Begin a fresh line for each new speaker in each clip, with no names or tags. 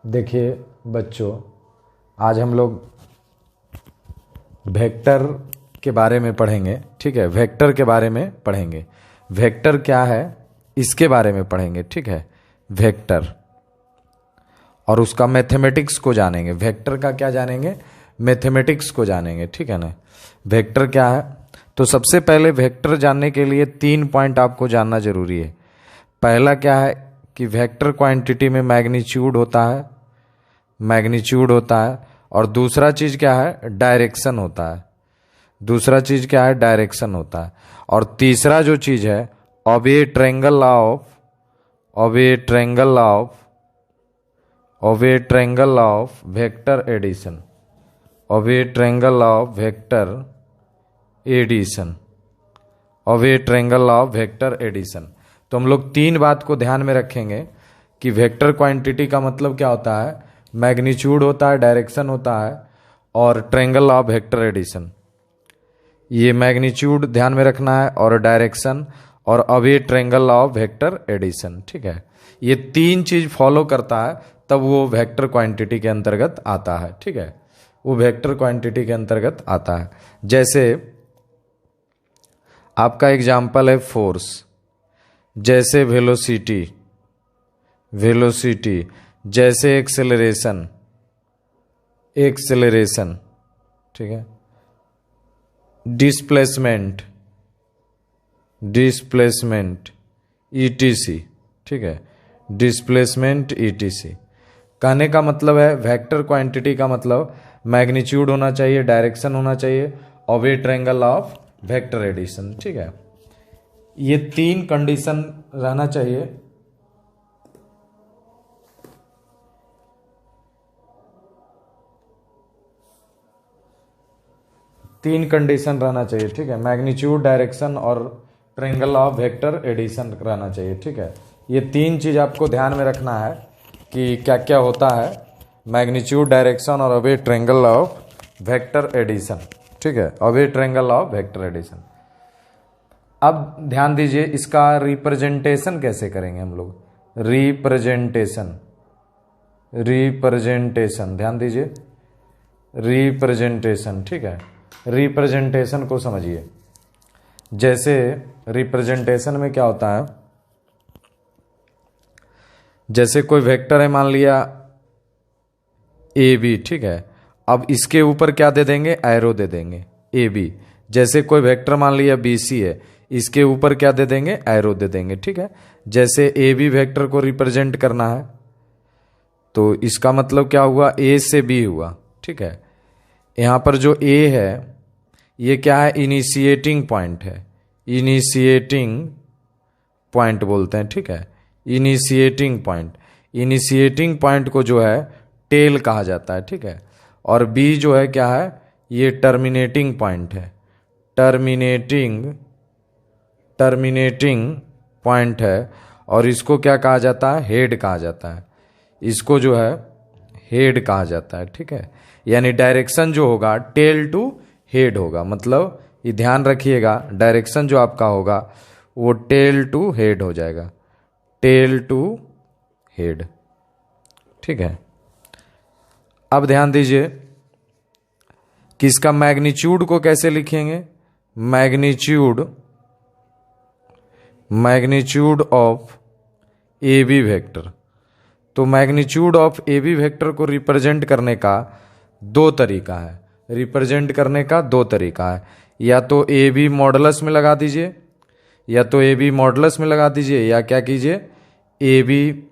देखिए बच्चों, आज हम लोग वेक्टर के बारे में पढ़ेंगे। ठीक है, वेक्टर के बारे में पढ़ेंगे। वेक्टर क्या है इसके बारे में पढ़ेंगे। ठीक है, वेक्टर और उसका मैथमेटिक्स को जानेंगे। वेक्टर का क्या जानेंगे? मैथमेटिक्स को जानेंगे। ठीक है ना। वेक्टर क्या है? तो सबसे पहले वेक्टर जानने के लिए 3 पॉइंट आपको जानना जरूरी है। पहला क्या है कि वेक्टर क्वांटिटी में मैग्नीट्यूड होता है, मैग्नीट्यूड होता है। और दूसरा चीज क्या है? डायरेक्शन होता है। दूसरा चीज क्या है? डायरेक्शन होता है। और तीसरा जो चीज है, of a triangle of vector addition, of a triangle of vector addition, of a triangle of vector addition. तो हम लोग 3 बात को ध्यान में रखेंगे कि वेक्टर क्वांटिटी का मतलब क्या होता है, मैग्नीट्यूड होता है, डायरेक्शन होता है और ट्रायंगल ऑफ वेक्टर एडिशन। ये मैग्नीट्यूड ध्यान में रखना है और डायरेक्शन और अब ये ट्रायंगल ऑफ वेक्टर एडिशन। ठीक है, ये 3 चीज फॉलो करता है तब वो वेक्टर क्वांटिटी के अंतर्गत आता है। ठीक है, वो वेक्टर क्वांटिटी के अंतर्गत आता है। जैसे आपका एग्जाम्पल है फोर्स, जैसे वेलोसिटी, जैसे एक्सेलरेशन, ठीक है, डिस्प्लेसमेंट ईटीसी। ठीक है, डिस्प्लेसमेंट ईटीसी। कहने का मतलब है वेक्टर क्वांटिटी का मतलब मैग्नीट्यूड होना चाहिए, डायरेक्शन होना चाहिए और a triangle of vector addition. ठीक है, ये 3 कंडीशन रहना चाहिए। ठीक है, मैग्नीट्यूड, डायरेक्शन और ट्रायंगल ऑफ वेक्टर एडिशन रहना चाहिए। ठीक है, ये 3 चीज आपको ध्यान में रखना है कि क्या क्या होता है, मैग्नीट्यूड, डायरेक्शन और अब a triangle of vector addition. ठीक है, अब a triangle of vector addition. अब ध्यान दीजिए, इसका रिप्रेजेंटेशन कैसे करेंगे हम लोग? रिप्रेजेंटेशन, ध्यान दीजिए, रिप्रेजेंटेशन। ठीक है, रिप्रेजेंटेशन को समझिए। जैसे रिप्रेजेंटेशन में क्या होता है, जैसे कोई वेक्टर है, मान लिया ए बी। ठीक है, अब इसके ऊपर क्या दे देंगे? एरो दे देंगे, ए बी। जैसे कोई वेक्टर मान लिया बी सी है, इसके ऊपर क्या दे देंगे? एरो दे देंगे। ठीक है, जैसे ए बी वेक्टर को रिप्रेजेंट करना है तो इसका मतलब क्या हुआ? ए से बी हुआ। ठीक है, यहां पर जो ए है ये क्या है? इनिशिएटिंग पॉइंट है, इनिशिएटिंग पॉइंट बोलते हैं। ठीक है, इनिशिएटिंग पॉइंट को जो है टेल कहा जाता है। ठीक है, और बी जो है क्या है? ये टर्मिनेटिंग पॉइंट है, टर्मिनेटिंग पॉइंट है। और इसको क्या कहा जाता है? हेड कहा जाता है। इसको जो है हेड कहा जाता है। ठीक है, यानी डायरेक्शन जो होगा टेल टू हेड होगा। मतलब ये ध्यान रखिएगा, डायरेक्शन जो आपका होगा वो टेल टू हेड हो जाएगा, टेल टू हेड। ठीक है, अब ध्यान दीजिए कि इसका मैग्नीट्यूड को कैसे लिखेंगे? Magnitude of A B vector. तो magnitude of A B vector को रिप्रेजेंट करने का 2 तरीका है। या तो ए बी मॉडुलस में लगा दीजिए, या क्या कीजिए? ए बी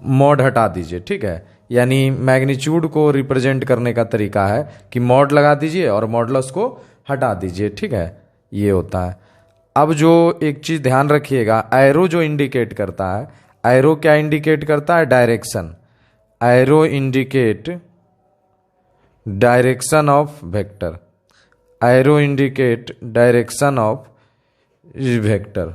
मॉड हटा दीजिए। ठीक है, यानी मैग्नीट्यूड को रिप्रेजेंट करने का तरीका है कि मॉड लगा दीजिए और मॉडुलस को हटा दीजिए। ठीक है, ये होता है। अब जो एक चीज ध्यान रखिएगा, एरो जो इंडिकेट करता है, एरो क्या इंडिकेट करता है? Direction. Arrow indicate direction of vector, arrow indicate direction of vector,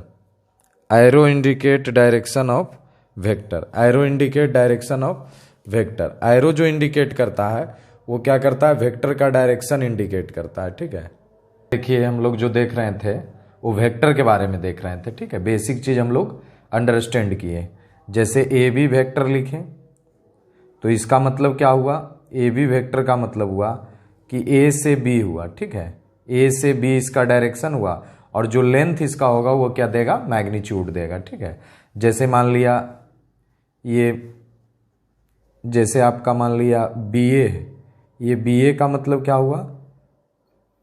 arrow indicate direction of vector, arrow indicate direction of vector. Arrow जो इंडिकेट करता है वो क्या करता है? वेक्टर का डायरेक्शन इंडिकेट करता है। ठीक है, देखिए हम लोग जो देख रहे थे वो वेक्टर के बारे में देख रहे थे। ठीक है, बेसिक चीज हम लोग अंडरस्टैंड किए। जैसे ए बी वेक्टर लिखें, तो इसका मतलब क्या हुआ, ए बी वेक्टर का मतलब हुआ कि ए से बी हुआ, ठीक है, ए से बी इसका डायरेक्शन हुआ, और जो लेंथ इसका होगा वो क्या देगा, मैग्नीट्यूड देगा, ठीक है। जैसे मान लिया ये, जैसे आपका मान लिया बी ए है, ये बी ए का मतलब क्या हुआ,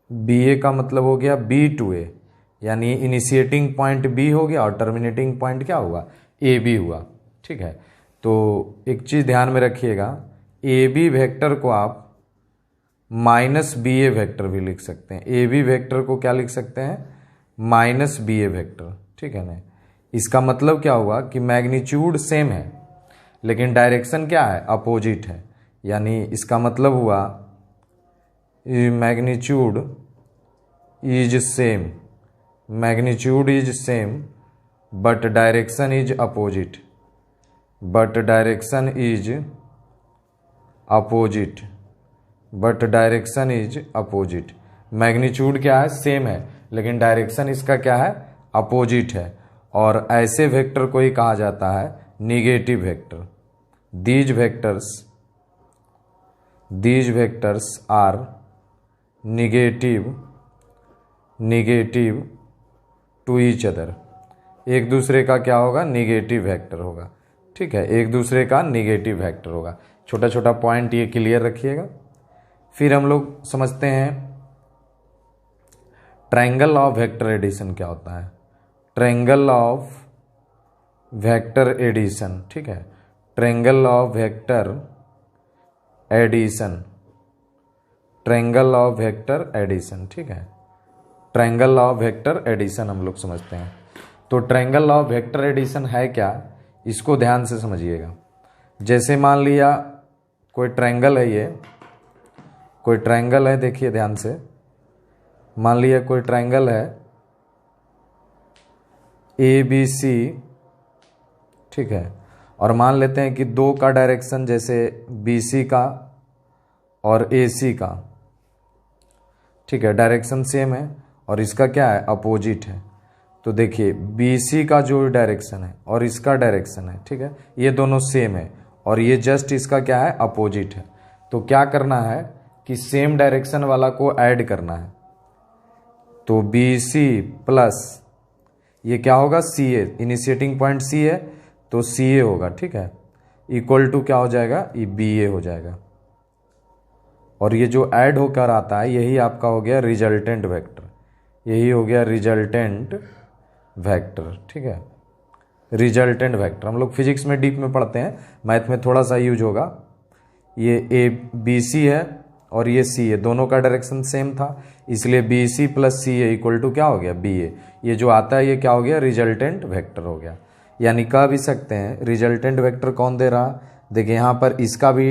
बी ए का मतलब हो गया बी टू ए, यानी इनिशिएटिंग पॉइंट बी हो गया और टर्मिनेटिंग पॉइंट क्या हुआ, ए बी हुआ, ठीक है। तो एक चीज़ ध्यान में रखिएगा, ए बी वेक्टर को आप माइनस बी ए वेक्टर भी लिख सकते हैं, ए बी वेक्टर को क्या लिख सकते हैं, माइनस बी ए वेक्टर, ठीक है ना। इसका मतलब क्या हुआ कि मैग्नीट्यूड सेम है लेकिन डायरेक्शन क्या है, अपोजिट है, यानी इसका मतलब हुआ magnitude is same, magnitude is same but direction is opposite, but direction is opposite, but direction is opposite. Magnitude क्या है, सेम है, लेकिन डायरेक्शन इसका क्या है, अपोजिट है, और ऐसे वेक्टर को ही कहा जाता है negative vector. These vectors are negative to each other. एक दूसरे का क्या होगा, निगेटिव वेक्टर होगा, ठीक है, एक दूसरे का निगेटिव वेक्टर होगा। छोटा छोटा पॉइंट ये क्लियर रखिएगा। फिर हम लोग समझते हैं ट्रायंगल ऑफ वेक्टर एडिशन क्या होता है। ट्रायंगल ऑफ वेक्टर एडिशन, ठीक है, triangle of vector addition, triangle of vector addition, ठीक है, ट्रायंगल ऑफ वेक्टर एडिशन हम लोग समझते हैं। तो ट्रायंगल ऑफ वेक्टर एडिशन है क्या, इसको ध्यान से समझिएगा। जैसे मान लिया कोई ट्रायंगल है, ये कोई ट्रायंगल है, देखिए ध्यान से, मान लिया कोई ट्रायंगल है ए बी सी, ठीक है, और मान लेते हैं कि दो का डायरेक्शन जैसे बी सी का और ए सी का, ठीक है, डायरेक्शन सेम है और इसका क्या है, अपोजिट है। तो देखिए बी सी का जो डायरेक्शन है और इसका डायरेक्शन है, ठीक है, ये दोनों सेम है और ये जस्ट इसका क्या है, अपोजिट है। तो क्या करना है कि सेम डायरेक्शन वाला को ऐड करना है। तो बी सी प्लस ये क्या होगा, सी ए, इनिशिएटिंग पॉइंट सी है तो सी ए होगा, ठीक है, इक्वल टू क्या हो जाएगा, ये बी ए हो जाएगा, और ये जो ऐड होकर आता है यही आपका हो गया रिजल्टेंट वेक्टर, यही हो गया रिजल्टेंट वेक्टर, ठीक है, रिजल्टेंट वेक्टर। हम लोग फिजिक्स में डीप में पढ़ते हैं, मैथ में थोड़ा सा यूज होगा। ये ए बी सी है और ये सी ए, दोनों का डायरेक्शन सेम था, इसलिए B C plus C A equal to क्या हो गया, बी ए। ये जो आता है ये क्या हो गया, रिजल्टेंट वेक्टर हो गया। यानी कह भी सकते हैं रिजल्टेंट वेक्टर कौन दे रहा, देखिए यहाँ पर इसका भी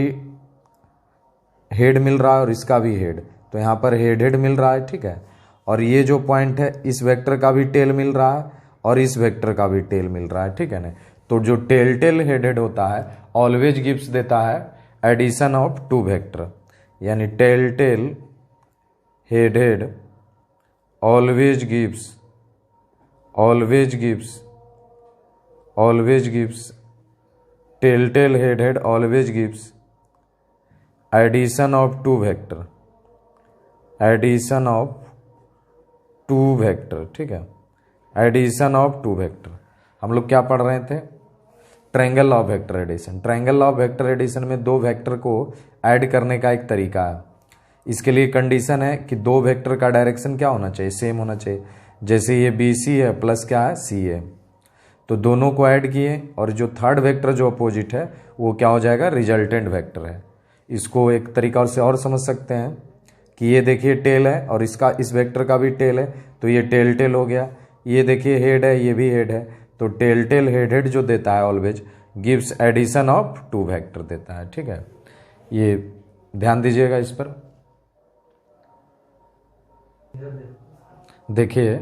हेड मिल रहा है और इसका भी हेड, तो यहाँ पर हेड हेड मिल रहा है, ठीक है, और ये जो पॉइंट है इस वेक्टर का भी टेल मिल रहा है और इस वेक्टर का भी टेल मिल रहा है, ठीक है ना। तो जो टेल टेल हेड हेड होता है ऑलवेज गिव्स देता है एडिशन ऑफ टू वेक्टर, यानी tail tail head head always gives tail tail head head always gives addition of two vector, addition of two vector, ठीक है, एडिशन ऑफ टू वेक्टर। हम लोग क्या पढ़ रहे थे, triangle of vector addition. Triangle of vector addition में दो वेक्टर को ऐड करने का एक तरीका है। इसके लिए कंडीशन है कि दो वेक्टर का डायरेक्शन क्या होना चाहिए, सेम होना चाहिए। जैसे ये बी सी है प्लस क्या है, सी है, तो दोनों को ऐड किए और जो थर्ड वेक्टर जो अपोजिट है वो क्या हो जाएगा, रिजल्टेंट वेक्टर है। इसको एक तरीका से और समझ सकते हैं कि ये देखिए टेल है और इसका इस वेक्टर का भी टेल है, तो ये टेल टेल हो गया। ये देखिए हेड है, ये भी हेड है, तो टेल टेल हेड हेड जो देता है always gives addition of two vector देता है, ठीक है। ये ध्यान दीजिएगा इस पर। देखिए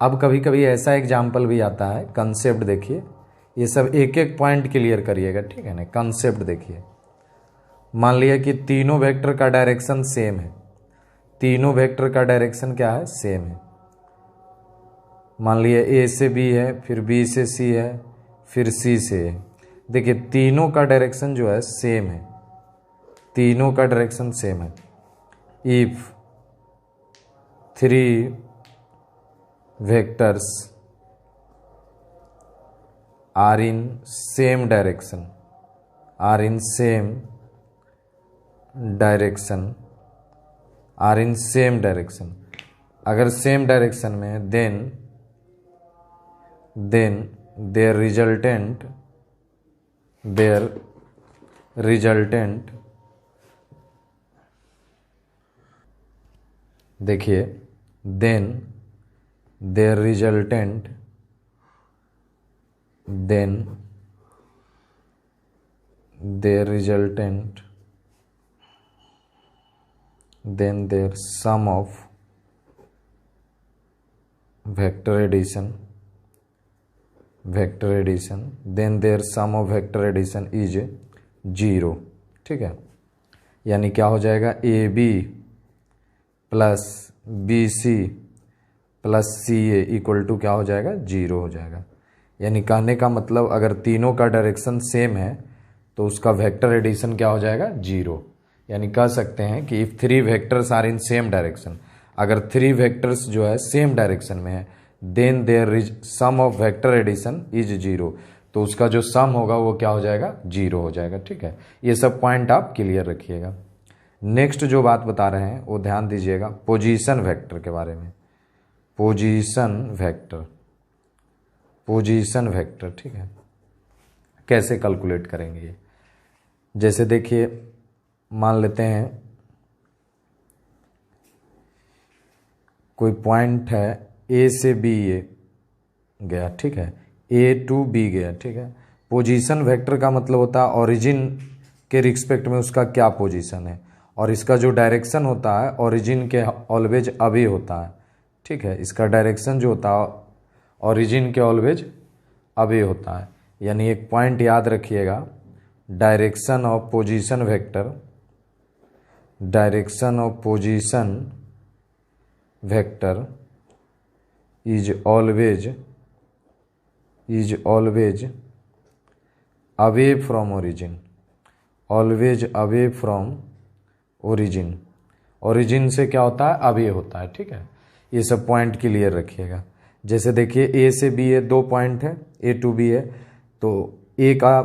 अब कभी कभी ऐसा एग्जाम्पल भी आता है, कंसेप्ट देखिए, ये सब एक एक पॉइंट क्लियर करिएगा, ठीक है ना। कंसेप्ट देखिए, मान लिया कि तीनों वेक्टर का डायरेक्शन सेम है, तीनों वेक्टर का डायरेक्शन क्या है, सेम है। मान लिया ए से बी है, फिर बी से सी है, फिर सी से है। देखिए तीनों का डायरेक्शन जो है सेम है, तीनों का डायरेक्शन सेम है। If 3 vectors are in same direction, are in same direction, are in same direction, अगर सेम डायरेक्शन में है देन देयर रिजल्टेंट देखिए then their resultant then their sum of vector addition then their sum of vector addition is 0। ठीक है, यानी क्या हो जाएगा, A B plus B C plus C A equal to क्या हो जाएगा, 0 हो जाएगा। यानी कहने का मतलब अगर तीनों का डायरेक्शन सेम है तो उसका वेक्टर एडिशन क्या हो जाएगा, 0। यानी कह सकते हैं कि if 3 vectors are in same direction, अगर 3 वेक्टर्स जो है सेम डायरेक्शन में है then their sum of vector addition is 0, तो उसका जो सम होगा वो क्या हो जाएगा, 0 हो जाएगा। ठीक है, ये सब पॉइंट आप क्लियर रखिएगा। नेक्स्ट जो बात बता रहे हैं वो ध्यान दीजिएगा पोजीशन वेक्टर के बारे में। पोजीशन वेक्टर ठीक है, कैसे कैलकुलेट करेंगे ये, जैसे देखिए मान लेते हैं कोई पॉइंट है ए से बी गया, ठीक है, ए टू बी गया। ठीक है, पोजीशन वेक्टर का मतलब होता है ओरिजिन के रिस्पेक्ट में उसका क्या पोजीशन है, और इसका जो डायरेक्शन होता है ओरिजिन के ऑलवेज अवे होता है। ठीक है, इसका डायरेक्शन जो होता है ओरिजिन के ऑलवेज अवे होता है। यानी एक पॉइंट याद रखिएगा, direction of position vector is always away from origin, origin से क्या होता है, अवे होता है। ठीक है, ये सब पॉइंट क्लियर रखिएगा। जैसे देखिए ए से बी है, 2 पॉइंट है, ए टू बी है, तो ए का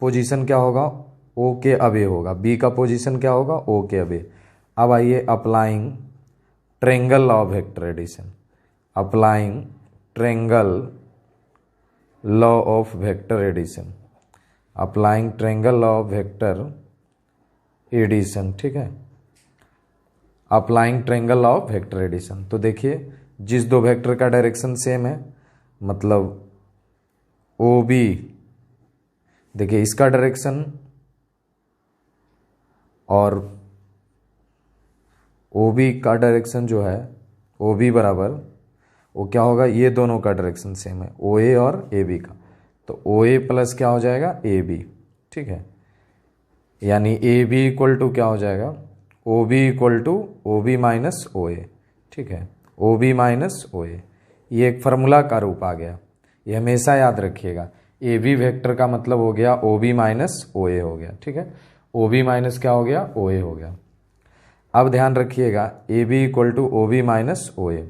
पोजीशन क्या होगा, ओ के अवे होगा, बी का पोजीशन क्या होगा, ओ के अवे। अब आइए applying triangle law of vector addition, applying triangle law of vector addition, applying triangle law of vector addition. ठीक है, applying triangle law of vector addition, तो देखिए जिस 2 वेक्टर का डायरेक्शन सेम है, मतलब ओ बी, देखिए इसका डायरेक्शन और ओ बी का डायरेक्शन जो है, ओ बी बराबर वो क्या होगा, ये दोनों का डायरेक्शन सेम है, ओ ए और ए बी का, तो ओ ए प्लस क्या हो जाएगा, ए बी। ठीक है, यानी ए बी इक्वल टू क्या हो जाएगा, O B equal to O B minus O A. ठीक है, ओ बी माइनस ओ ए, ये एक फार्मूला का रूप आ गया, ये हमेशा याद रखिएगा। ए बी वेक्टर का मतलब हो गया ओ बी माइनस ओ ए हो गया। ठीक है, ओ बी माइनस क्या हो गया, ओ ए हो गया। अब ध्यान रखिएगा A B equal to O B minus O A.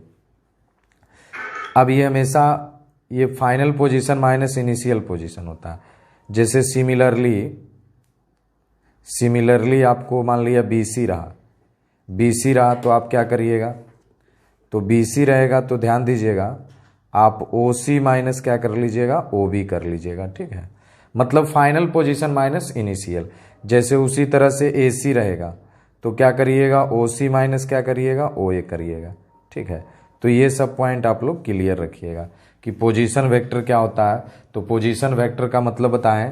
अब ये हमेशा ये final position minus initial position होता है। जैसे सिमिलरली आपको मान लिया बी सी रहा तो आप क्या करिएगा, तो बी सी रहेगा तो ध्यान दीजिएगा आप ओ सी माइनस क्या कर लीजिएगा, ओ बी कर लीजिएगा। ठीक है, मतलब फाइनल पोजीशन माइनस इनिशियल। जैसे उसी तरह से ए सी रहेगा तो क्या करिएगा, ओ सी माइनस क्या करिएगा, ओ ए करिएगा। ठीक है, तो ये सब पॉइंट आप लोग क्लियर रखिएगा कि पोजीशन वेक्टर क्या होता है। तो पोजीशन वेक्टर का मतलब बताएं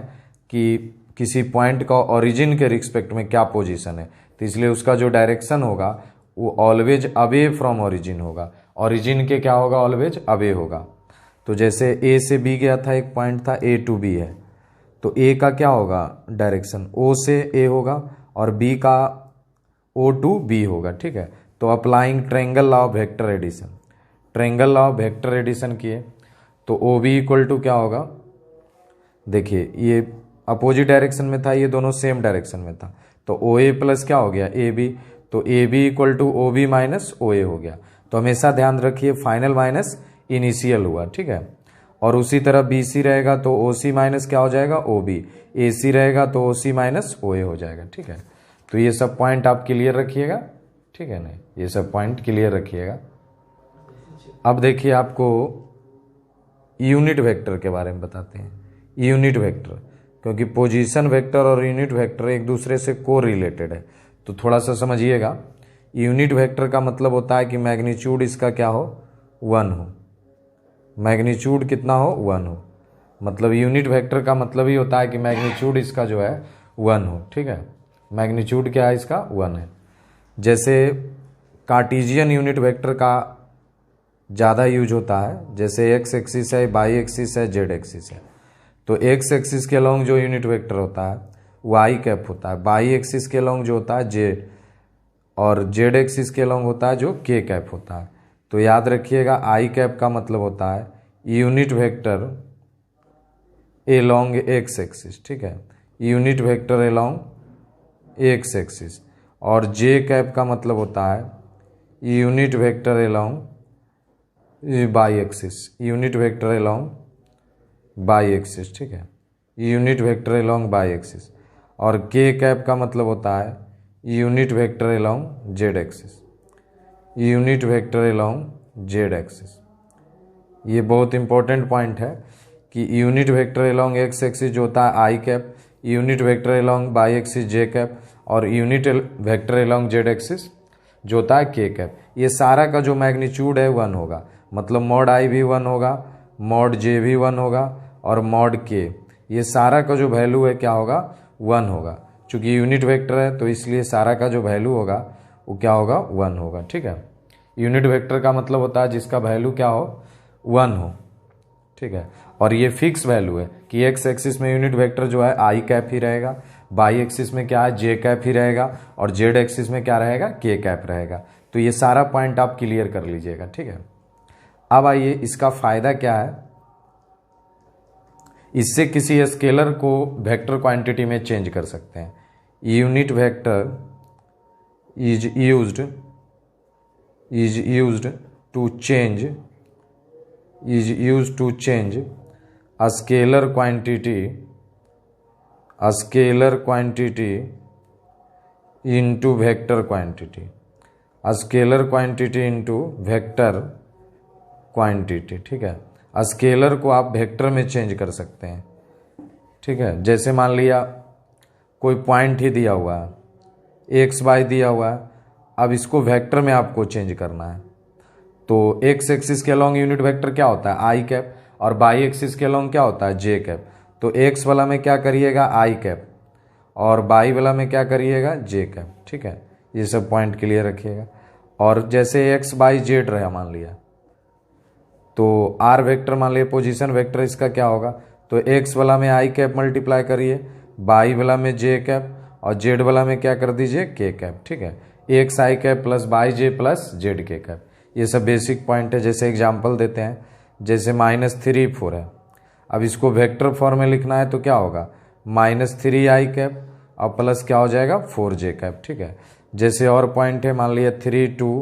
कि किसी पॉइंट का ओरिजिन के रिस्पेक्ट में क्या पोजीशन है, तो इसलिए उसका जो डायरेक्शन होगा वो ऑलवेज अवे फ्रॉम ओरिजिन होगा, ओरिजिन के क्या होगा, ऑलवेज अवे होगा। तो जैसे ए से बी गया था, एक पॉइंट था ए टू बी है, तो ए का क्या होगा डायरेक्शन, ओ से ए होगा और बी का ओ टू बी होगा। ठीक है, तो applying triangle law of vector addition, triangle law of vector addition किए तो ओ बी इक्वल टू क्या होगा, देखिए ये अपोजिट डायरेक्शन में था, ये दोनों सेम डायरेक्शन में था, तो ओ ए प्लस क्या हो गया ए बी, तो A B equal to O B minus O A हो गया। तो हमेशा ध्यान रखिए फाइनल माइनस इनिशियल हुआ, ठीक है। और उसी तरह बी सी रहेगा तो ओ सी माइनस क्या हो जाएगा ओ बी, ए सी रहेगा तो ओ सी माइनस ओ ए हो जाएगा, ठीक है। तो ये सब पॉइंट आप क्लियर रखिएगा, ठीक है ना, ये सब पॉइंट क्लियर रखिएगा। अब देखिए आपको यूनिट वेक्टर के बारे में बताते हैं। यूनिट वेक्टर, क्योंकि पोजीशन वेक्टर और यूनिट वेक्टर एक दूसरे से को रिलेटेड है, तो थोड़ा सा समझिएगा। यूनिट वेक्टर का मतलब होता है कि मैग्नीट्यूड इसका क्या हो 1 हो, मैग्नीट्यूड कितना हो 1 हो, मतलब यूनिट वेक्टर का मतलब ही होता है कि मैग्नीट्यूड इसका जो है 1 हो, ठीक है। मैग्नीट्यूड क्या है इसका 1 है। जैसे कार्टेशियन यूनिट वेक्टर का ज़्यादा यूज होता है, जैसे एक्स एक्सिस है, वाई एक्सिस है, जेड एक्सिस है, तो एक्स एक्सिस के लॉन्ग जो यूनिट वेक्टर होता है वाई कैप होता है, वाई एक्सिस के लॉन्ग जो होता है जेड, और जेड एक्सिस के लॉन्ग होता है जो के कैप होता है। तो याद रखिएगा आई कैप का मतलब होता है unit vector a long x axis, ठीक है, unit vector a long x axis. और जे कैप का मतलब होता है unit vector a long by axis, unit vector along Y axis, ठीक है, unit vector along Y axis. और के कैप का मतलब होता है unit vector along Z axis, unit vector along Z axis. ये बहुत इंपॉर्टेंट पॉइंट है कि unit vector along x axis जो होता है I cap, unit vector along Y axis J cap, और unit vector along Z axis जो होता है के कैप। ये सारा का जो मैग्नीट्यूड है 1 होगा, मतलब मॉड आई भी 1 होगा, मॉड जे भी 1 होगा, और मॉड के, ये सारा का जो वैल्यू है क्या होगा 1 होगा। चूंकि यूनिट वेक्टर है तो इसलिए सारा का जो वैल्यू होगा वो क्या होगा 1 होगा, ठीक है। यूनिट वेक्टर का मतलब होता है जिसका वैल्यू क्या हो 1 हो, ठीक है। और ये फिक्स वैल्यू है कि एक्स एक्सिस में यूनिट वेक्टर जो है आई कैप ही रहेगा, वाई एक्सिस में क्या है जे कैप ही रहेगा, और जेड एक्सिस में क्या रहेगा के कैप रहेगा। तो ये सारा पॉइंट आप क्लियर कर लीजिएगा, ठीक है। अब आइए इसका फायदा क्या है। इससे किसी स्केलर को वेक्टर क्वांटिटी में चेंज कर सकते हैं। Unit vector is used to change a scalar quantity into vector quantity, a scalar quantity into vector quantity, ठीक है। स्केलर को आप वेक्टर में चेंज कर सकते हैं, ठीक है। जैसे मान लिया कोई पॉइंट ही दिया हुआ है, एक्स वाई दिया हुआ है, अब इसको वेक्टर में आपको चेंज करना है। तो एक्स एक्सिस के अलॉन्ग यूनिट वेक्टर क्या होता है आई कैप, और बाई एक्सिस के अलॉन्ग क्या होता है जे कैप। तो एक्स वाला में क्या करिएगा आई कैप, और बाई वाला में क्या करिएगा जे कैप, ठीक है। ये सब पॉइंट क्लियर रखिएगा। और जैसे एक्स बाई जेड रहा मान लिया, तो आर वेक्टर मान लिया पोजीशन वेक्टर इसका क्या होगा, तो एक्स वाला में आई कैप मल्टीप्लाई करिए, बाई वाला में जे कैप, और जेड वाला में क्या कर दीजिए के कैप, ठीक है। X i cap plus by J plus z k cap. ये सब बेसिक पॉइंट है। जैसे एग्जाम्पल देते हैं, जैसे -3 4 है, अब इसको वेक्टर फॉर्म में लिखना है तो क्या होगा -3 आई कैप और प्लस क्या हो जाएगा 4 जे कैप, ठीक है। जैसे और पॉइंट है, मान लिया 3 2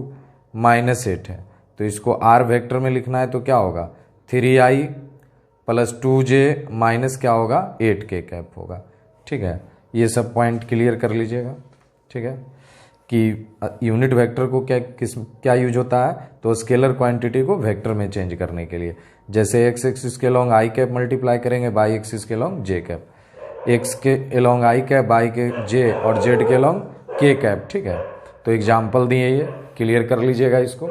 -8 है, तो इसको आर वेक्टर में लिखना है तो क्या होगा 3i प्लस 2j माइनस क्या होगा 8k कैप होगा, ठीक है। ये सब पॉइंट क्लियर कर लीजिएगा, ठीक है, कि यूनिट वेक्टर को क्या यूज होता है, तो स्केलर क्वांटिटी को वेक्टर में चेंज करने के लिए। जैसे एक्स एक्सिस के लॉन्ग आई कैप मल्टीप्लाई करेंगे बाई एक्सिस के लॉन्ग जे कैप, एक्स के लॉन्ग आई कैप, बाई के जे, और जेड के लॉन्ग के कैप, ठीक है। तो एग्जाम्पल दिए, ये क्लियर कर लीजिएगा इसको,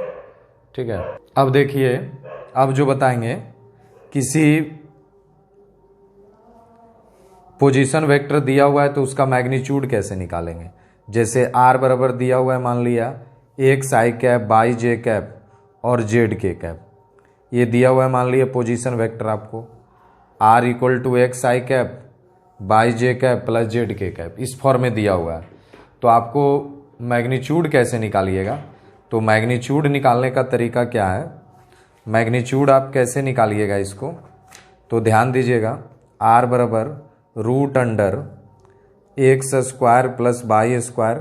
ठीक है। अब देखिए, अब जो बताएंगे किसी पोजीशन वेक्टर दिया हुआ है तो उसका मैग्नीट्यूड कैसे निकालेंगे। जैसे आर बराबर दिया हुआ है, मान लिया x i cap y j cap और जेड के कैप, ये दिया हुआ है मान लिया पोजीशन वेक्टर आपको, r equal to x i cap y j cap plus z k cap, इस फॉर्म में दिया हुआ है। तो आपको मैग्नीट्यूड कैसे निकालिएगा, तो मैग्नीट्यूड निकालने का तरीका क्या है, मैग्नीट्यूड आप कैसे निकालिएगा इसको, तो ध्यान दीजिएगा, आर बराबर root under x square plus y square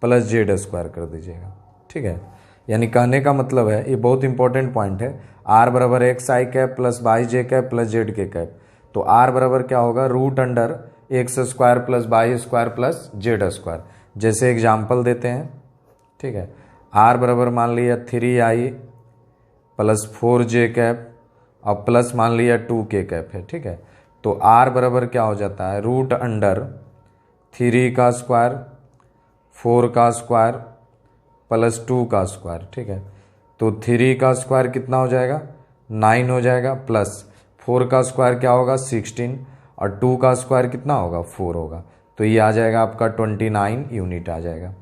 plus z square कर दीजिएगा। ठीक है, यानी कहने का मतलब है, ये बहुत इंपॉर्टेंट पॉइंट है, आर बराबर x i cap plus y j cap plus z k cap. तो आर बराबर क्या होगा, root under x square plus y square plus z square. जैसे एग्जाम्पल देते हैं, ठीक है, आर बराबर मान लिया 3i प्लस 4j कैप और प्लस मान लिया 2k कैप है। ठीक है, तो आर बराबर क्या हो जाता है, रूट अंडर 3 का स्क्वायर 4 का स्क्वायर प्लस 2 का स्क्वायर। ठीक है, तो 3 का स्क्वायर कितना हो जाएगा, 9 हो जाएगा, प्लस 4 का स्क्वायर क्या होगा, 16, और 2 का स्क्वायर कितना होगा, 4 होगा। तो ये आ जाएगा आपका 29 यूनिट आ जाएगा,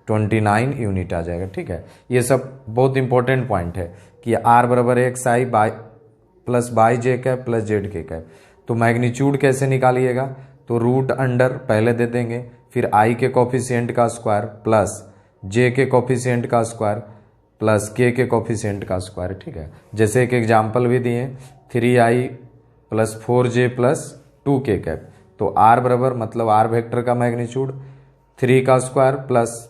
29 यूनिट आ जाएगा। ठीक है, ये सब बहुत इंपॉर्टेंट पॉइंट है कि आर बराबर x I by plus by j cap plus z k cap. तो मैग्नीट्यूड कैसे निकालिएगा, तो रूट अंडर पहले दे देंगे, फिर आई के कोफिशिएंट का स्क्वायर प्लस जे के कोफिशिएंट का स्क्वायर प्लस के कोफिशिएंट का स्क्वायर। ठीक है, जैसे एक एग्जाम्पल भी दिए 3i plus 4j plus 2k cap. तो आर बराबर मतलब आर वेक्टर का मैग्नीट्यूड 3 का स्क्वायर प्लस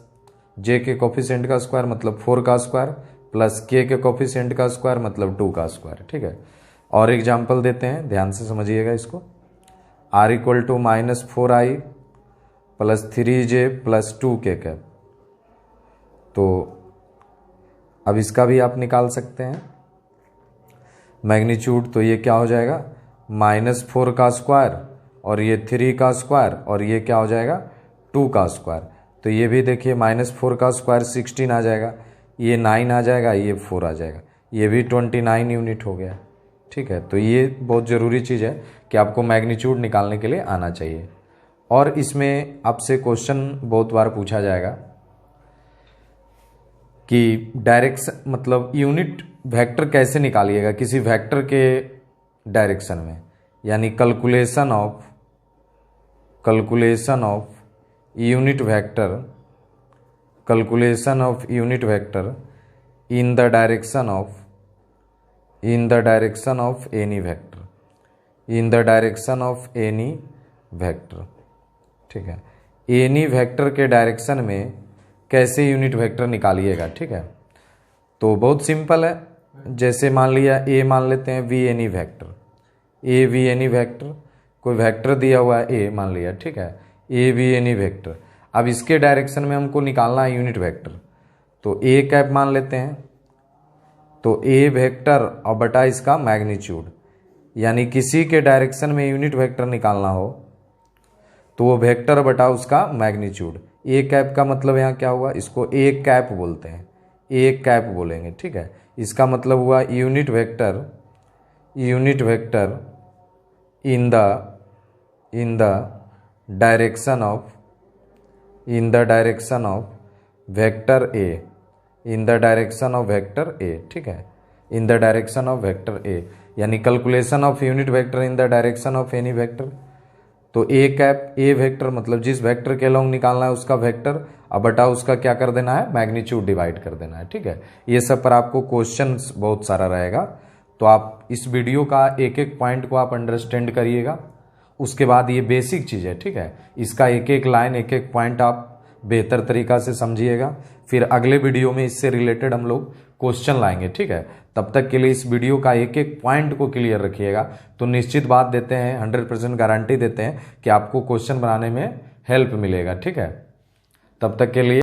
जे के कोफिशिएंट का स्क्वायर मतलब 4 का स्क्वायर प्लस के कोफिशिएंट का स्क्वायर मतलब 2 का स्क्वायर। ठीक है, और एग्जाम्पल देते हैं, ध्यान से समझिएगा इसको। R equal to -4i plus 3j plus 2k cap. तो अब इसका भी आप निकाल सकते हैं मैग्नीट्यूड। तो ये क्या हो जाएगा, -4 का स्क्वायर और ये 3 का स्क्वायर और ये क्या हो जाएगा, 2 का स्क्वायर। तो ये भी देखिए -4 का स्क्वायर 16 आ जाएगा, ये 9 आ जाएगा, ये 4 आ जाएगा, ये भी 29 यूनिट हो गया। ठीक है, तो ये बहुत ज़रूरी चीज़ है कि आपको मैग्नीट्यूड निकालने के लिए आना चाहिए। और इसमें आपसे क्वेश्चन बहुत बार पूछा जाएगा कि डायरेक्शन मतलब यूनिट वेक्टर कैसे निकालिएगा किसी वेक्टर के डायरेक्शन में, यानी calculation of unit vector, calculation of unit vector in the direction of any vector, in the direction of any vector. ठीक है, एनी वेक्टर के डायरेक्शन में कैसे यूनिट वेक्टर निकालिएगा। ठीक है, तो बहुत सिंपल है, जैसे मान लिया ए मान लेते हैं be any vector, a be any vector, कोई वेक्टर दिया हुआ है ए मान लिया। ठीक है, ए वी एनी वेक्टर, अब इसके डायरेक्शन में हमको निकालना है यूनिट वेक्टर। तो ए कैप मान लेते हैं, तो ए वेक्टर और बटा इसका मैग्नीट्यूड, यानी किसी के डायरेक्शन में यूनिट वेक्टर निकालना हो तो वो वेक्टर बटा उसका मैग्नीट्यूड। ए कैप का मतलब यहाँ क्या हुआ, इसको ए कैप बोलते हैं, ए कैप बोलेंगे। ठीक है, इसका मतलब हुआ unit vector in the direction of vector A, in the direction of vector A. ठीक है, in the direction of vector A, यानी calculation of unit vector in the direction of any vector. तो ए कैप, ए वेक्टर मतलब जिस vector के long निकालना है उसका वेक्टर, अब बटा उसका क्या कर देना है, मैग्नीट्यूड डिवाइड कर देना है। ठीक है, ये सब पर आपको क्वेश्चंस बहुत सारा रहेगा, तो आप इस वीडियो का एक एक पॉइंट को आप अंडरस्टैंड करिएगा। उसके बाद ये बेसिक चीज़ है। ठीक है, इसका एक एक लाइन एक एक पॉइंट आप बेहतर तरीका से समझिएगा। फिर अगले वीडियो में इससे रिलेटेड हम लोग क्वेश्चन लाएंगे। ठीक है, तब तक के लिए इस वीडियो का एक एक पॉइंट को क्लियर रखिएगा, तो निश्चित बात देते हैं, 100% गारंटी देते हैं कि आपको क्वेश्चन बनाने में हेल्प मिलेगा। ठीक है, तब तक के लिए